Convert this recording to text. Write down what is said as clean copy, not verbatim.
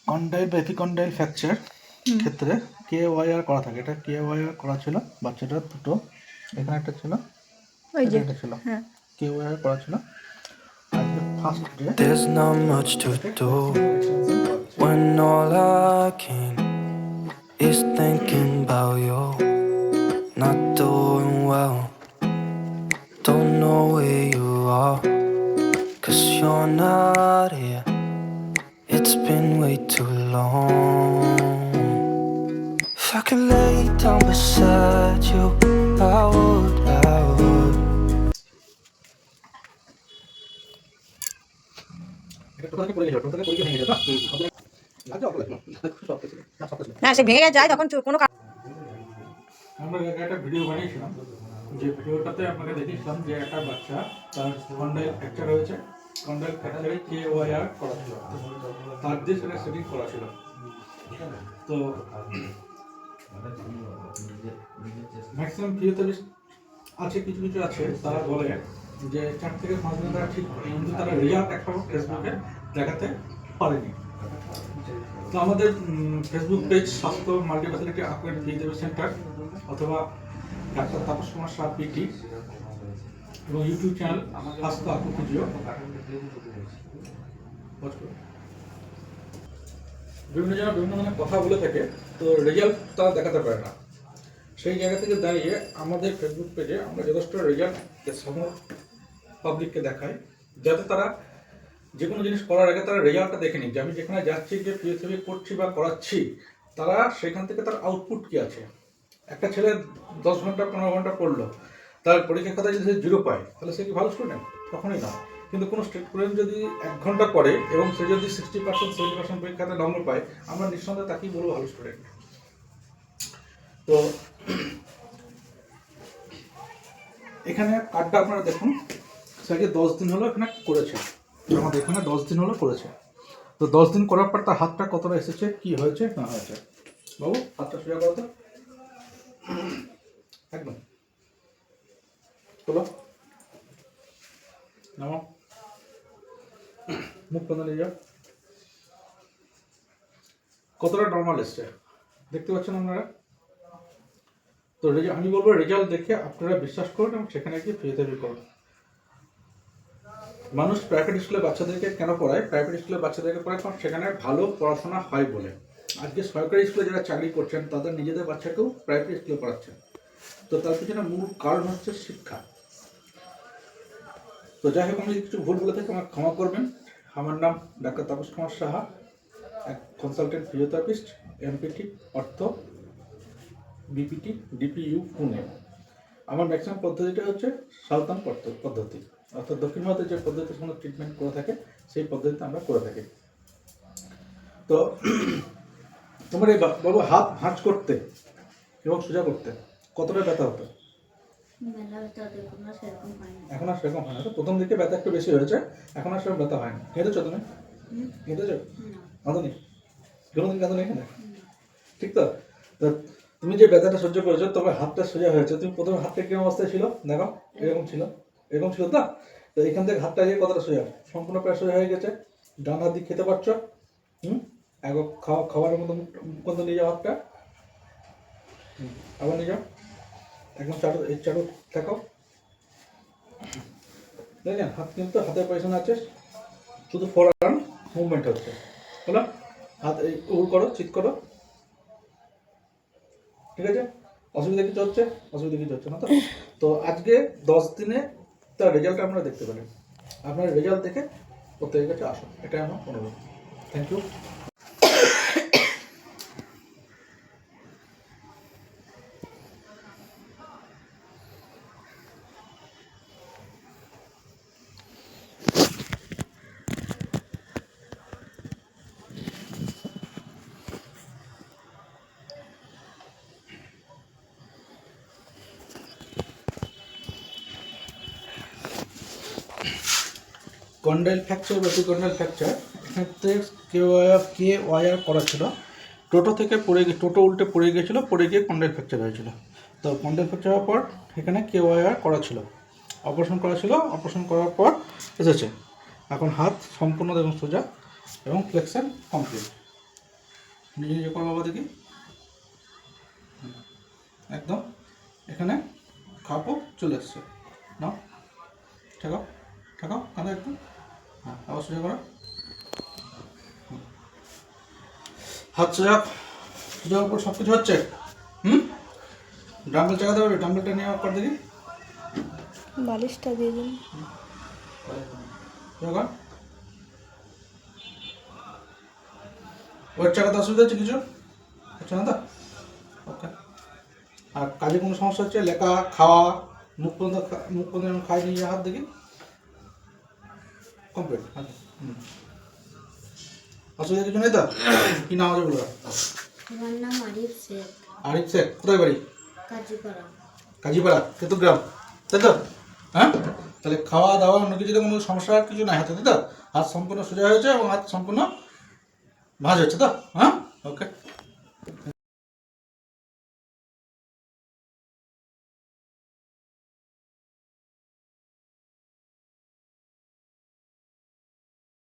Condyle বা epicondyle fracture ক্ষেত্রে KYR করা থাকে। এটা KYR করা ছিল, বাচ্চাটার দুটো এখানে একটা ছিল, একটা ছিল, KYR করা ছিল। আজকে first day. There's not much to do when all I can is thinking about you. Not doing well, don't know where you are, 'cause you're not here. It's been way too long. If I could lay down beside you, I would. না সে ভেঙে যায় তখন কোনো আমরা একটা video বানিয়েছিলাম, যে ভিডিওটাতে আপনাকে দেখিয়েছিলাম যে একটা বাচ্চা তার কন্ডাইল ফ্র্যাকচার হয়েছে। কন্ডাইল ফ্র্যাকচারে KYR করা ছিল, তার দিয়ে সেটা সেটিং করা ছিল। তো ম্যাক্সিমাম ফিজিওথেরাপিস্ট আছে, কিছু কিছু আছে তারা বলে যে 4 থেকে 5 দিন তারা ঠিক করে, কিন্তু তারা রেজাল্ট এখনো ফেসবুকে দেখাতে পারেনি। তো আমাদের ফেসবুক পেজ স্বাস্থ্য মাল্টিস্পেশালিটি অ্যাকুয়াটিক ফিজিওথেরাপি সেন্টার অথবা ডাক্তার তাপস কুমার সাহা PT এবং ইউটিউব চ্যানেল স্বাস্থ্য আকু ফিজিও, বিভিন্ন জন বিভিন্ন ধরনের কথা বলে থাকে, তো রেজাল্ট তারা দেখাতে পারে না। সেই জায়গা থেকে দাঁড়িয়ে আমাদের ফেসবুক পেজে আমরা যথেষ্ট রেজাল্ট পাবলিককে দেখাই, যাতে তারা যে কোনো জিনিস করার আগে তারা রেজাল্টটা দেখে নিক, যে আমি যেখানে যাচ্ছি, যে ফিজিওথেরাপি করছি বা করাচ্ছি, তারা সেখান থেকে তার আউটপুট কী আছে। একটা ছেলে 10 ঘন্টা 15 ঘন্টা পড়লো, তার পরীক্ষা খাতায় যদি 0 পায়, তাহলে সে কি ভালো স্টুডেন্ট? কখনোই না। কিন্তু কোনো স্টুডেন্ট যদি 1 ঘন্টা পড়ে এবং সে যদি 60% 70% পরীক্ষাতে নম্বর পায়, আমরা নিঃসন্দেহে তাকেই বলবো ভালো স্টুডেন্ট। তো এখানে কার্ডটা আপনারা দেখুন, সে 10 দিন হলো এখানে করেছে, আমাদের এখানে 10 দিন হলো করেছে। তো 10 দিন করার পর তার হাতটা কতটা এসেছে, কি হয়েছে না হয়েছে। বাবু হাতটা সোজা করো তো, একদম তোলো, নামো, মুখ বন্ধ নিয়ে যাও। কতটা নর্মাল এসছে দেখতে পাচ্ছেন আপনারা। তো আমি বলবো রেজাল্ট দেখে আপনারা বিশ্বাস করুন এবং সেখানে গিয়ে ফিজিওথেরাপি করুন। মানুষ প্রাইভেট স্কুলে বাচ্চাদেরকে কেন পড়ায়? প্রাইভেট স্কুলে বাচ্চাদেরকে পড়ায় কারণ সেখানে ভালো পড়াশোনা হয় বলে। আজকে সরকারি স্কুলে যারা চাকরি করছেন তাদের নিজেদের বাচ্চাকেও প্রাইভেট স্কুলে পড়াচ্ছেন। তো তার পিছনে মূল কারণ হচ্ছে শিক্ষা। তো যাই হোক, আমি কিছু ভুল বলে থাকি আমাকে ক্ষমা করবেন। আমার নাম ডাক্তার তাপস কুমার সাহা, এক কনসালটেন্ট ফিজিওথেরাপিস্ট, MPT অর্থ, BPT DPU পুনে। আমার ম্যাক্সিমাম পদ্ধতিটা হচ্ছে সাঁওতাল পদ্ধতি, অর্থাৎ দক্ষিণ ভারতের যে পদ্ধতির সঙ্গে ট্রিটমেন্ট করে থাকে সেই পদ্ধতিতে আমরা করে থাকি। তো তোমার এই বাবু হাত ভাঁজ করতে এবং সোজা করতে কতটা ব্যথা হতো? এখন আর সেরকম হয় না। তো প্রথম দিকে ব্যথা একটু বেশি হয়েছে, এখন আর সেরকম ব্যথা হয় না। কেঁদেছো তুমি? কেঁদেছো? কাঁদোনি? কোনোদিন কাঁদোনি এখানে? ঠিক তো? তুমি যে ব্যথাটা সহ্য করেছো, তোমার হাতটা সোজা হয়েছে। তুমি প্রথমে হাতটা কিরকম অবস্থায় ছিল দেখো, এরকম ছিল, এরকম ছিল তো। তো এখান থেকে হাতটা গিয়ে কতটা সোজা, সম্পূর্ণ প্রায় সোজা হয়ে গেছে। ডান হাত দিয়ে খেতে পারছো, একবার খাবারের মতো মতো নিয়ে যাও হাতটা, আবার নিয়ে যাও, একদম চাটু, এই চাটু দেখাও, দেখেন হাত কিন্তু হাতের পজিশন আছে, শুধু ফর আর্ম মুভমেন্ট হচ্ছে, হলো। হাত এই উড় করো, চিৎ করো, ঠিক আছে? অসুবিধা কিছু হচ্ছে? অসুবিধা কিছু হচ্ছে না তো? তো আজকে 10 দিনে তার রেজাল্ট আপনারা দেখতে পেলেন। আপনার রেজাল্ট দেখে প্রত্যেকের কাছে আসুন, এটাই আমার অনুরোধ। Thank you. কন্ডাইল ফ্র্যাকচার বা এপিকন্ডাইল ফ্র্যাকচার, এক্ষেত্রে KYR করা ছিল। টোটো থেকে পড়ে গিয়ে, টোটো উল্টে পড়ে গিয়েছিলো, পড়ে গিয়ে কন্ডাইল ফ্র্যাকচার হয়েছিল। তো কন্ডাইল ফ্র্যাকচার হওয়ার পর এখানে KYR করা ছিল, অপারেশন করা ছিল। অপারেশন করার পর এসেছে। এখন হাত সম্পূর্ণ এবং সোজা এবং ফ্লেক্সন কমপ্লিট। নিজে নিজে করো বাবা দেখি। একদম এখানে খাপও চলে এসছে। নাও ঠেকাও ঠেকাও কাঁধে একটু। হ্যাঁ আবার সোজা করো। হাত সোজা, সোজার উপর সব কিছু হচ্ছে। ডাম্বেল চাকাতে পারবে? ডাম্বেলটা নিয়ে কর দেখি। বালিশটা দিয়ে দিন। সোজা কর। ওয়েট চাকাতে অসুবিধা হচ্ছে কিছু? হচ্ছে না তো? ওকে। আর কাজে কোনো সমস্যা হচ্ছে? লেখা, খাওয়া, মুখ পর্যন্ত আমি খাই নিয়ে হাত দেখি। কমপ্লিট। অসুবিধা কিছু নেই তো? কি নাম আছে বলো? আমার নাম আরিফ শেখ, আরিফ শেখ। কোথায় বাড়ি? কাজীপাড়া। কাজীপাড়া, তেতুগ্রাম, তাই তো? হ্যাঁ, তাহলে খাওয়া দাওয়া অন্য কিছুতে কোনো সমস্যা কিছু নাই হাতে, তাই তো? হাত সম্পূর্ণ সোজা হয়েছে এবং হাত সম্পূর্ণ ভাঁজ হচ্ছে তো? হ্যাঁ, ওকে।